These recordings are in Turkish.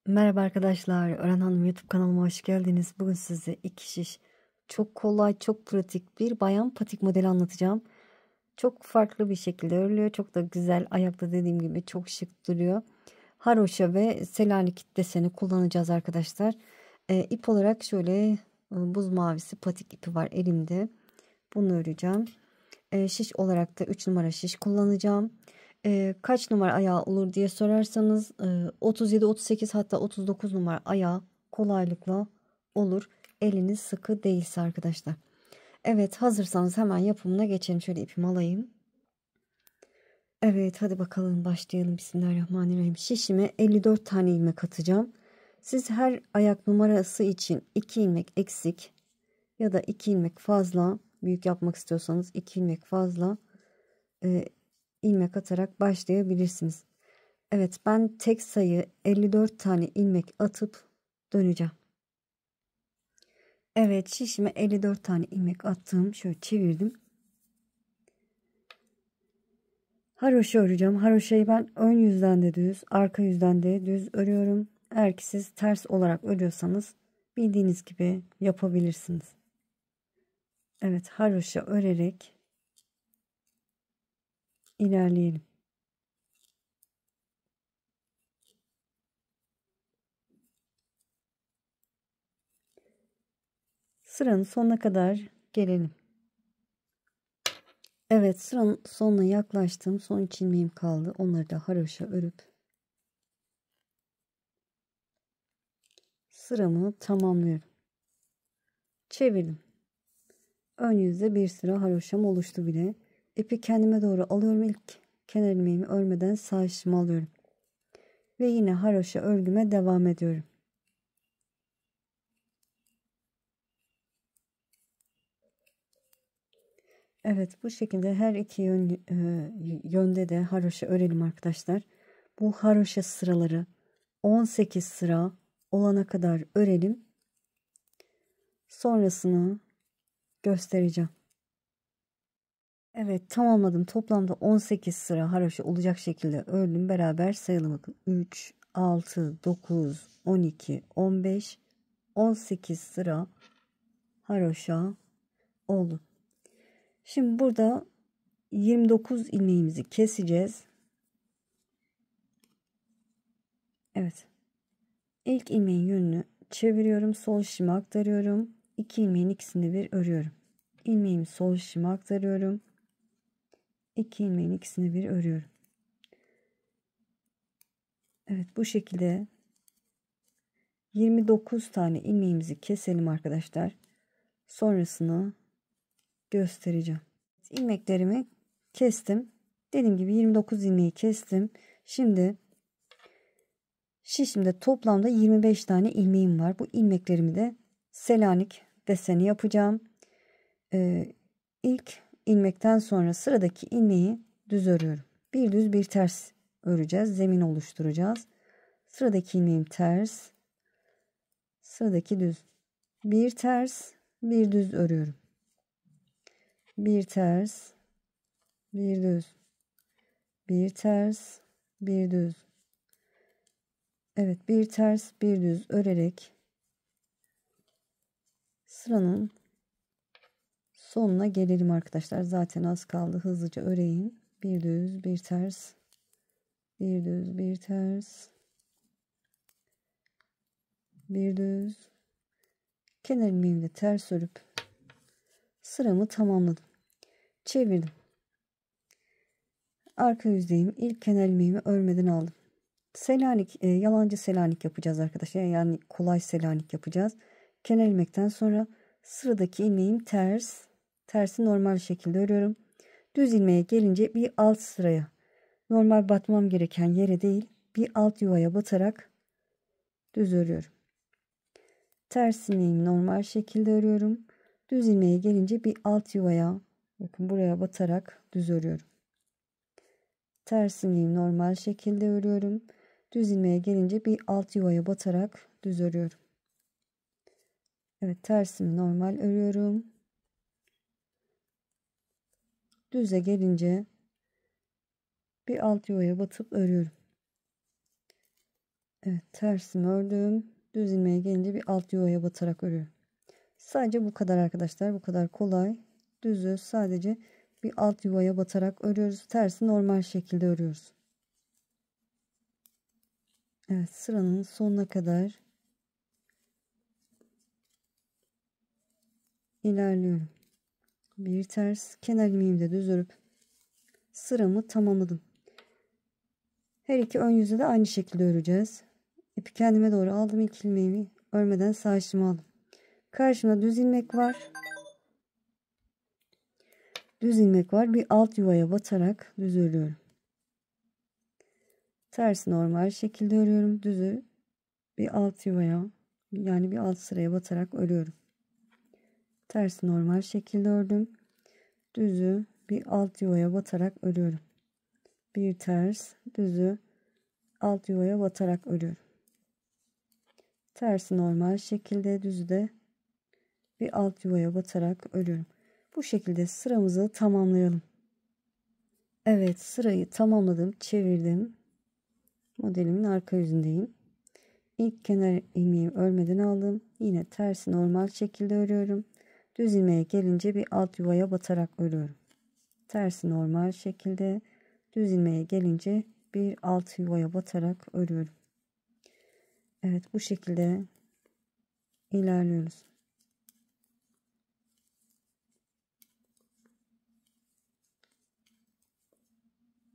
Merhaba arkadaşlar, Ören Hanım YouTube kanalıma hoş geldiniz. Bugün size iki şiş, çok kolay, çok pratik bir bayan patik modeli anlatacağım. Çok farklı bir şekilde örülüyor. Çok da güzel, ayakta dediğim gibi çok şık duruyor. Haroşa ve Selanik deseni kullanacağız arkadaşlar. İp olarak şöyle buz mavisi patik ipi var elimde. Bunu öreceğim. Şiş olarak da 3 numara şiş kullanacağım. Kaç numara ayağı olur diye sorarsanız 37, 38 hatta 39 numara ayağı kolaylıkla olur. Eliniz sıkı değilse arkadaşlar. Evet, hazırsanız hemen yapımına geçelim. Şöyle ipimi alayım. Evet, hadi bakalım başlayalım. Bismillahirrahmanirrahim. Şişime 54 tane ilmek atacağım. Siz her ayak numarası için 2 ilmek eksik ya da 2 ilmek fazla, büyük yapmak istiyorsanız 2 ilmek fazla ilmek atarak başlayabilirsiniz. Evet, ben tek sayı 54 tane ilmek atıp döneceğim. Evet, şişime 54 tane ilmek attım. Şöyle çevirdim. Haroşa öreceğim. Haroşayı ben ön yüzden de düz, arka yüzden de düz örüyorum. Eğer ki siz ters olarak örüyorsanız bildiğiniz gibi yapabilirsiniz. Evet, haroşa örerek ilerleyelim. Sıranın sonuna kadar gelelim. Evet, sıranın sonuna yaklaştım. Son 3 ilmeğim kaldı. Onları da haroşa örüp sıramı tamamlıyorum. Çevirdim. Ön yüzde bir sıra haroşam oluştu bile. İpi kendime doğru alıyorum. İlk kenar ilmeğimi örmeden sağ işimi alıyorum. Ve yine haroşa örgüme devam ediyorum. Evet, bu şekilde her iki yönde de haroşa örelim arkadaşlar. Bu haroşa sıraları 18 sıra olana kadar örelim. Sonrasını göstereceğim. Evet, tamamladım. Toplamda 18 sıra haroşa olacak şekilde ördüm. Beraber sayalım bakın. 3, 6, 9, 12, 15, 18 sıra haroşa oldu. Şimdi burada 29 ilmeğimizi keseceğiz. Evet. İlk ilmeğin yönünü çeviriyorum. Sol şişime aktarıyorum. 2 ilmeğin ikisini bir örüyorum. İlmeğimi sol şişime aktarıyorum. 2 ilmeğin ikisini bir örüyorum. Evet, bu şekilde 29 tane ilmeğimizi keselim arkadaşlar. Sonrasını göstereceğim. İlmeklerimi kestim. Dediğim gibi 29 ilmeği kestim. Şimdi şişimde toplamda 25 tane ilmeğim var. Bu ilmeklerimi de Selanik deseni yapacağım. İlk ilmekten sonra sıradaki ilmeği düz örüyorum. Bir düz bir ters öreceğiz. Zemin oluşturacağız. Sıradaki ilmeğim ters. Sıradaki düz. Bir ters, bir düz örüyorum. Bir ters, bir düz. Bir ters, bir düz. Evet, bir ters, bir düz örerek sıranın sonuna gelelim arkadaşlar. Zaten az kaldı. Hızlıca öreyim. Bir düz, bir ters. Bir düz, bir ters. Bir düz. Kenar ilmeğimi de ters örüp sıramı tamamladım. Çevirdim. Arka yüzdeyim. İlk kenar ilmeğimi örmeden aldım. Selanik, yalancı Selanik yapacağız arkadaşlar. Yani kolay Selanik yapacağız. Kenar ilmekten sonra sıradaki ilmeğim ters. Tersi normal şekilde örüyorum. Düz ilmeğe gelince bir alt sıraya, normal batmam gereken yere değil, bir alt yuvaya batarak düz örüyorum. Ters ilmeğimi normal şekilde örüyorum. Düz ilmeğe gelince bir alt yuvaya, bakın buraya batarak düz örüyorum. Ters ilmeğimi normal şekilde örüyorum. Düz ilmeğe gelince bir alt yuvaya batarak düz örüyorum. Evet, tersimi normal örüyorum. Düze gelince bir alt yuvaya batıp örüyorum. Evet, tersimi ördüm. Düz ilmeğe gelince bir alt yuvaya batarak örüyorum. Sadece bu kadar arkadaşlar. Bu kadar kolay. Düzü sadece bir alt yuvaya batarak örüyoruz. Tersi normal şekilde örüyoruz. Evet, sıranın sonuna kadar ilerliyorum. Bir ters, kenar ilmeğimi de düz örüp sıramı tamamladım. Her iki ön yüzü de aynı şekilde öreceğiz. İpi kendime doğru aldım. İlk ilmeğimi örmeden sağ içime aldım. Karşımda düz ilmek var. Düz ilmek var. Bir alt yuvaya batarak düz örüyorum. Tersi normal şekilde örüyorum. Düzü bir alt yuvaya, yani bir alt sıraya batarak örüyorum. Tersi normal şekilde ördüm. Düzü bir alt yuvaya batarak örüyorum. Bir ters, düzü alt yuvaya batarak örüyorum. Tersi normal şekilde, düzü de bir alt yuvaya batarak örüyorum. Bu şekilde sıramızı tamamlayalım. Evet, sırayı tamamladım, çevirdim. Modelimin arka yüzündeyim. İlk kenar ilmeğimi örmeden aldım. Yine tersi normal şekilde örüyorum. Düz ilmeğe gelince bir alt yuvaya batarak örüyorum. Tersi normal şekilde, düz ilmeğe gelince bir alt yuvaya batarak örüyorum. Evet, bu şekilde ilerliyoruz.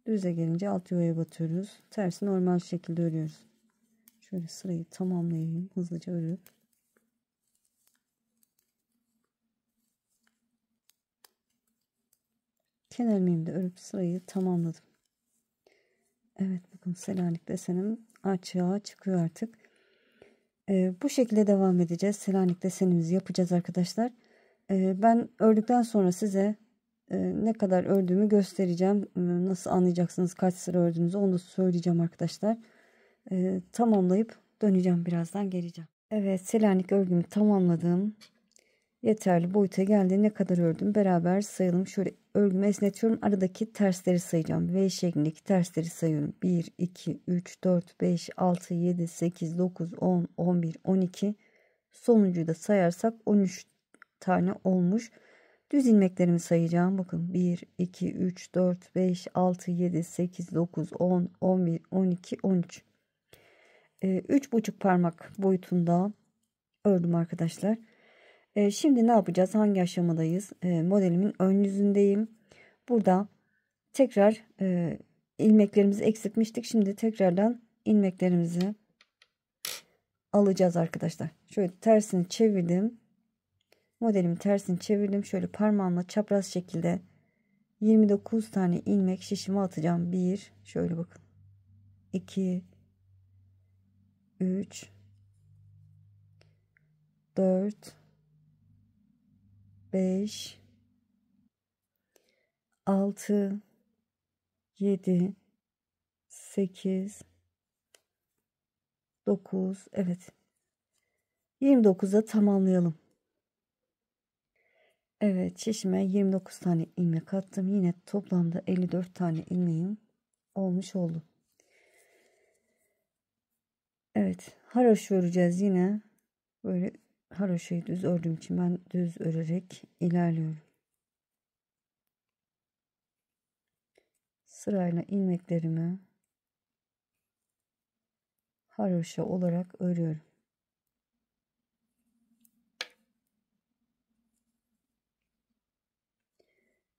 Düze gelince alt yuvaya batıyoruz. Tersi normal şekilde örüyoruz. Şöyle sırayı tamamlayayım. Hızlıca örüp. Kenar ilmeğimi de örüp sırayı tamamladım. Evet, bakın Selanik desenim açığa çıkıyor artık. Bu şekilde devam edeceğiz. Selanik desenimizi yapacağız arkadaşlar. Ben ördükten sonra size ne kadar ördüğümü göstereceğim. Nasıl anlayacaksınız kaç sıra ördüğünüzü onu da söyleyeceğim arkadaşlar. Tamamlayıp döneceğim, birazdan geleceğim. Evet, Selanik örgümü tamamladım. Yeterli boyuta geldi. Ne kadar ördüm beraber sayalım. Şöyle örgümü esnetiyorum. Aradaki tersleri sayacağım. V şeklindeki tersleri sayıyorum. 1, 2, 3, 4, 5, 6, 7, 8, 9, 10, 11, 12. Sonuncuyu da sayarsak 13 tane olmuş. Düz ilmeklerimi sayacağım. Bakın 1, 2, 3, 4, 5, 6, 7, 8, 9, 10, 11, 12, 13. 3,5 parmak boyutunda ördüm arkadaşlar. Şimdi ne yapacağız? Hangi aşamadayız? Modelimin ön yüzündeyim. Burada tekrar ilmeklerimizi eksiltmiştik. Şimdi tekrardan ilmeklerimizi alacağız arkadaşlar. Şöyle tersini çevirdim. Modelimi tersini çevirdim. Şöyle parmağımla çapraz şekilde 29 tane ilmek şişime atacağım. 1, şöyle bakın. 2, 3, 4, 5, 6, 7, 8, 9, evet. 29'a tamamlayalım. Evet, şişime 29 tane ilmek attım. Yine toplamda 54 tane ilmeğim olmuş oldu. Evet, haroşa öreceğiz yine. Böyle haroşayı düz ördüğüm için ben düz örerek ilerliyorum. Sırayla ilmeklerimi haroşa olarak örüyorum.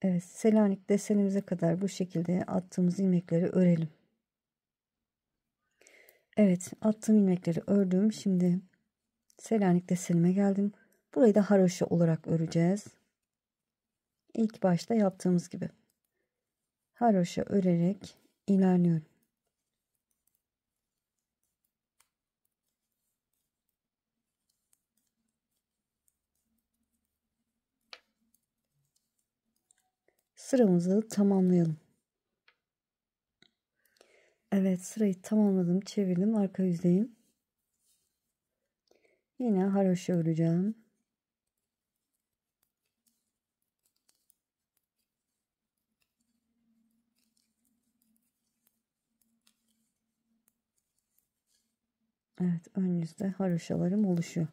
Evet, Selanik desenimize kadar bu şekilde attığımız ilmekleri örelim. Evet, attığım ilmekleri ördüm. Şimdi Selanik desenime geldim. Burayı da haroşa olarak öreceğiz. İlk başta yaptığımız gibi. Haroşa örerek ilerliyorum. Sıramızı tamamlayalım. Evet, sırayı tamamladım. Çevirdim. Arka yüzdeyim. Yine haroşa öreceğim. Evet, ön yüzde haroşalarım oluşuyor.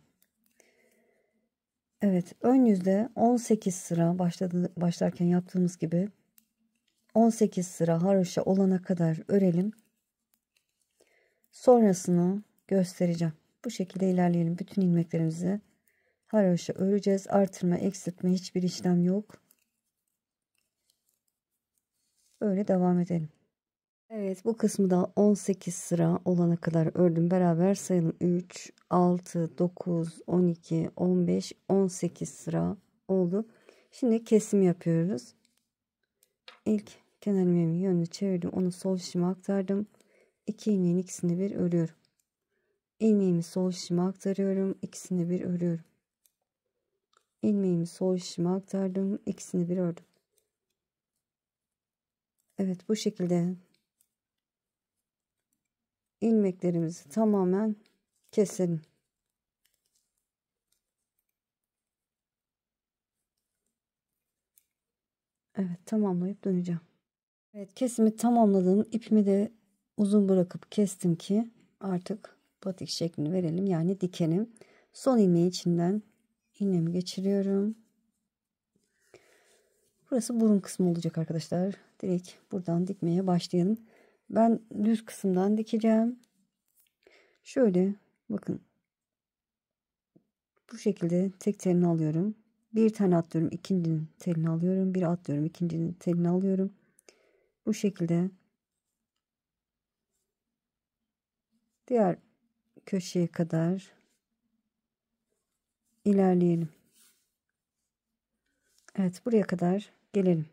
Evet, ön yüzde 18 sıra başlarken yaptığımız gibi 18 sıra haroşa olana kadar örelim. Sonrasını göstereceğim. Bu şekilde ilerleyelim. Bütün ilmeklerimizi haroşa öreceğiz. Artırma, eksiltme hiçbir işlem yok. Böyle devam edelim. Evet, bu kısmı da 18 sıra olana kadar ördüm. Beraber sayalım. 3, 6, 9, 12, 15, 18 sıra oldu. Şimdi kesim yapıyoruz. İlk kenar ilmeğimin yönünü çevirdim. Onu sol şişime aktardım. 2 ilmeğin ikisini bir örüyorum. İlmeğimi sol şişime aktarıyorum. İkisini bir örüyorum. İlmeğimi sol şişime aktardım. İkisini bir ördüm. Evet, bu şekilde ilmeklerimizi tamamen keselim. Evet, tamamlayıp döneceğim. Evet, kesimi tamamladım. İpimi de uzun bırakıp kestim ki artık patik şeklini verelim, yani dikelim. Son ilmeği içinden iğnemi geçiriyorum. Burası burun kısmı olacak arkadaşlar. Direkt buradan dikmeye başlayalım. Ben düz kısımdan dikeceğim. Şöyle bakın, bu şekilde tek telini alıyorum. Bir tane atlıyorum, ikincinin telini alıyorum. Bir atlıyorum, ikincinin telini alıyorum. Bu şekilde diğer köşeye kadar ilerleyelim. Evet, buraya kadar gelelim.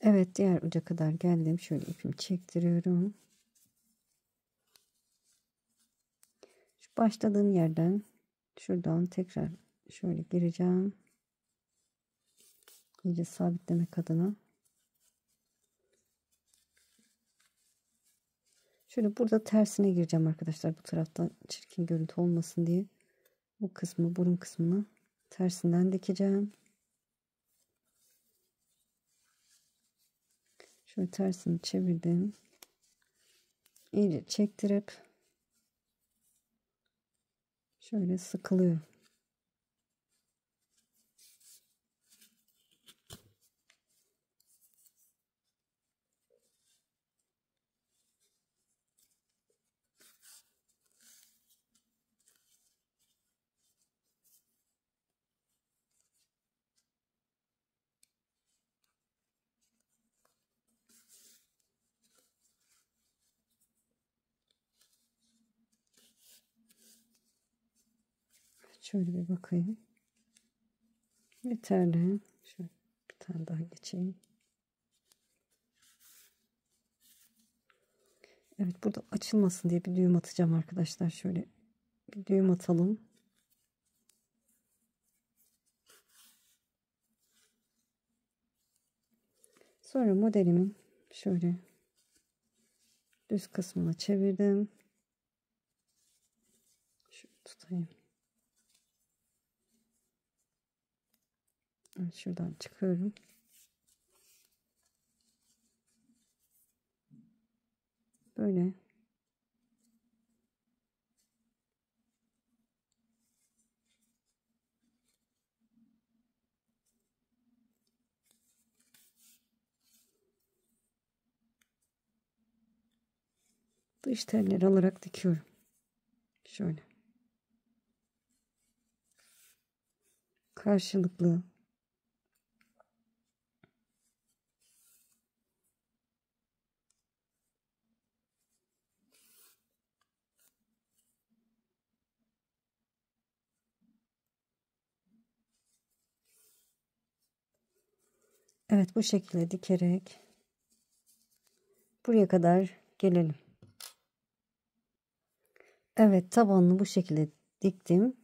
Evet, diğer uca kadar geldim. Şöyle ipimi çektiriyorum. Şu başladığım yerden şuradan tekrar şöyle gireceğim. İyice sabitlemek adına. Şöyle burada tersine gireceğim arkadaşlar. Bu taraftan çirkin görüntü olmasın diye. Bu kısmı, burun kısmını tersinden dikeceğim. Şöyle tersini çevirdim. İyice çektirip şöyle sıkılıyor. Şöyle bir bakayım. Yeterli. Şöyle bir tane daha geçeyim. Evet, burada açılmasın diye bir düğüm atacağım arkadaşlar. Şöyle bir düğüm atalım. Sonra modelimin şöyle düz kısmına çevirdim. Şöyle tutayım. Evet, şuradan çıkıyorum. Böyle dış telleri alarak dikiyorum. Şöyle karşılıklı. Evet, bu şekilde dikerek buraya kadar gelelim. Evet, tabanını bu şekilde diktim.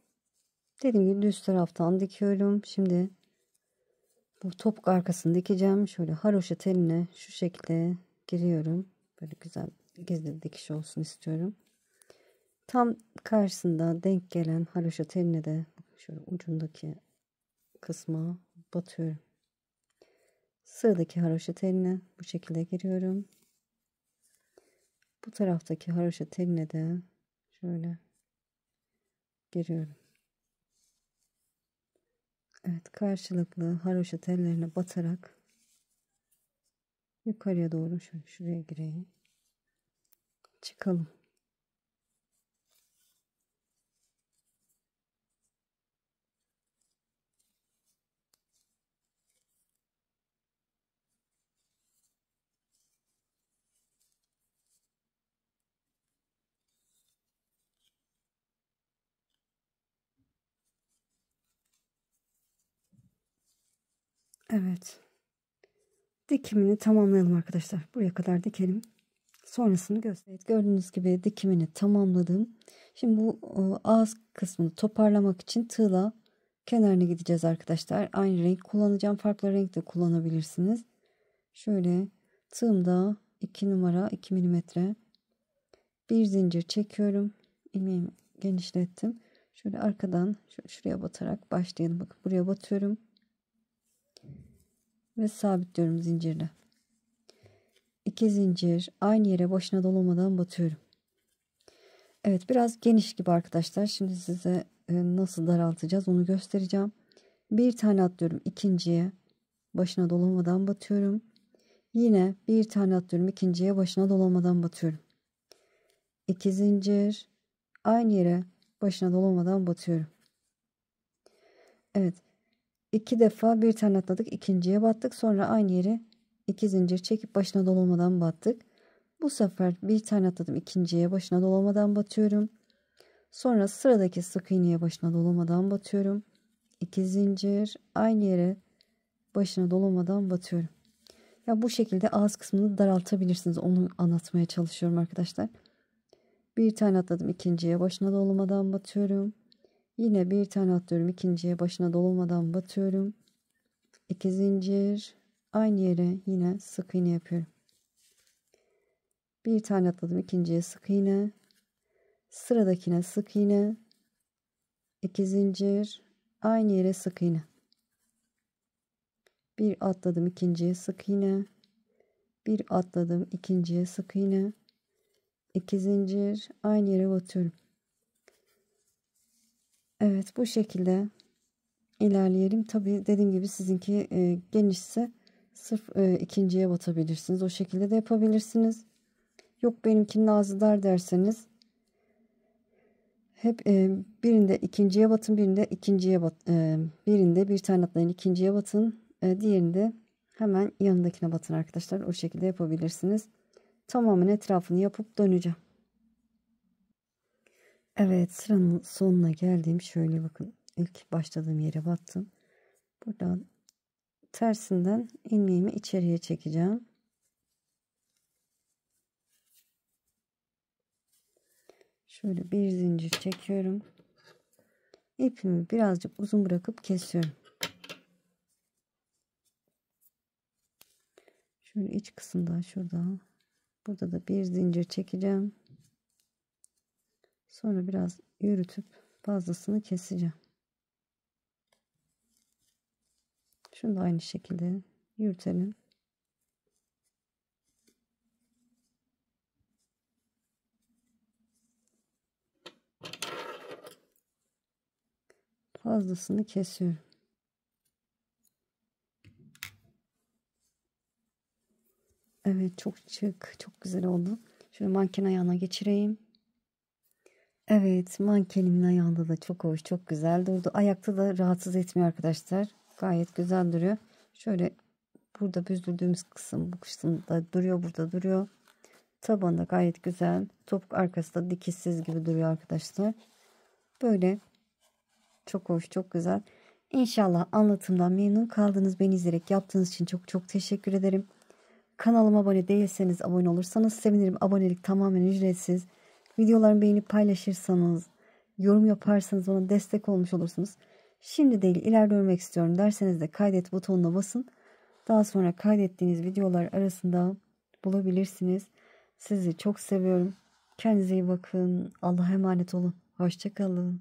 Dediğim gibi düz taraftan dikiyorum. Şimdi bu topuk arkasını dikeceğim. Şöyle haroşa teline şu şekilde giriyorum. Böyle güzel gizli dikiş olsun istiyorum. Tam karşısında denk gelen haroşa teline de şöyle ucundaki kısma batıyorum. Sıradaki haroşa teline bu şekilde giriyorum. Bu taraftaki haroşa teline de Şöyle giriyorum. Evet, karşılıklı haroşa tellerine batarak yukarıya doğru şöyle şuraya gireyim. Çıkalım. Evet. Dikimini tamamlayalım arkadaşlar. Buraya kadar dikelim. Sonrasını göstereyim. Evet, gördüğünüz gibi dikimini tamamladım. Şimdi bu ağız kısmını toparlamak için tığla kenarına gideceğiz arkadaşlar. Aynı renk kullanacağım. Farklı renk de kullanabilirsiniz. Şöyle tığımda 2 numara 2 milimetre bir zincir çekiyorum. İlmeğimi genişlettim. Şöyle arkadan şuraya batarak başlayalım. Bakın buraya batıyorum. Ve sabitliyorum zincirle. 2 zincir aynı yere boşuna dolamadan batıyorum. Evet, biraz geniş gibi arkadaşlar. Şimdi size nasıl daraltacağız onu göstereceğim. Bir tane atlıyorum ikinciye, başına dolamadan batıyorum. Yine bir tane atlıyorum ikinciye, başına dolamadan batıyorum. 2 zincir aynı yere başına dolamadan batıyorum. Evet, 2 defa bir tane atladık, ikinciye battık, sonra aynı yere 2 zincir çekip başına dolamadan battık. Bu sefer bir tane atladım ikinciye, başına dolamadan batıyorum. Sonra sıradaki sık iğneye başına dolamadan batıyorum. 2 zincir aynı yere başına dolamadan batıyorum. Ya bu şekilde ağız kısmını daraltabilirsiniz. Onu anlatmaya çalışıyorum arkadaşlar. Bir tane atladım ikinciye, başına dolamadan batıyorum. Yine bir tane atlıyorum ikinciye, başına dolamadan batıyorum. 2 zincir aynı yere yine sık iğne yapıyorum. Bir tane atladım ikinciye, sık iğne, sıradakine sık iğne, 2 zincir aynı yere sık iğne. Bir atladım ikinciye, sık iğne, bir atladım ikinciye, sık iğne, 2 zincir aynı yere batıyorum. Evet, bu şekilde ilerleyelim. Tabi dediğim gibi sizinki genişse sırf ikinciye batabilirsiniz. O şekilde de yapabilirsiniz. Yok benimkinin ağzı dar derseniz hep birinde ikinciye batın, birinde ikinciye birinde bir tane atlayın, ikinciye batın, diğerinde hemen yanındakine batın arkadaşlar. O şekilde yapabilirsiniz. Tamamen etrafını yapıp döneceğim. Evet, sıranın sonuna geldim. Şöyle bakın, ilk başladığım yere battım. Buradan tersinden ilmeğimi içeriye çekeceğim. Şöyle bir zincir çekiyorum. İpimi birazcık uzun bırakıp kesiyorum. Şöyle iç kısımda şurada. Burada da bir zincir çekeceğim. Sonra biraz yürütüp fazlasını keseceğim. Şunu da aynı şekilde yürütelim. Fazlasını kesiyorum. Evet, çok şık, çok güzel oldu. Şöyle manken ayağına geçireyim. Evet, mankenimin ayağında da çok hoş, çok güzel durdu. Ayakta da rahatsız etmiyor arkadaşlar. Gayet güzel duruyor. Şöyle burada büzdürdüğümüz kısım bu kısımda duruyor, burada duruyor. Tabanı da gayet güzel. Topuk arkası da dikişsiz gibi duruyor arkadaşlar. Böyle çok hoş, çok güzel. İnşallah anlatımdan memnun kaldınız. Beni izleyerek yaptığınız için çok çok teşekkür ederim. Kanalıma abone değilseniz abone olursanız sevinirim. Abonelik tamamen ücretsiz. Videolarımı beğenip paylaşırsanız, yorum yaparsanız ona destek olmuş olursunuz. Şimdi değil, ileride örmek istiyorum derseniz de kaydet butonuna basın. Daha sonra kaydettiğiniz videolar arasında bulabilirsiniz. Sizi çok seviyorum. Kendinize iyi bakın. Allah'a emanet olun. Hoşça kalın.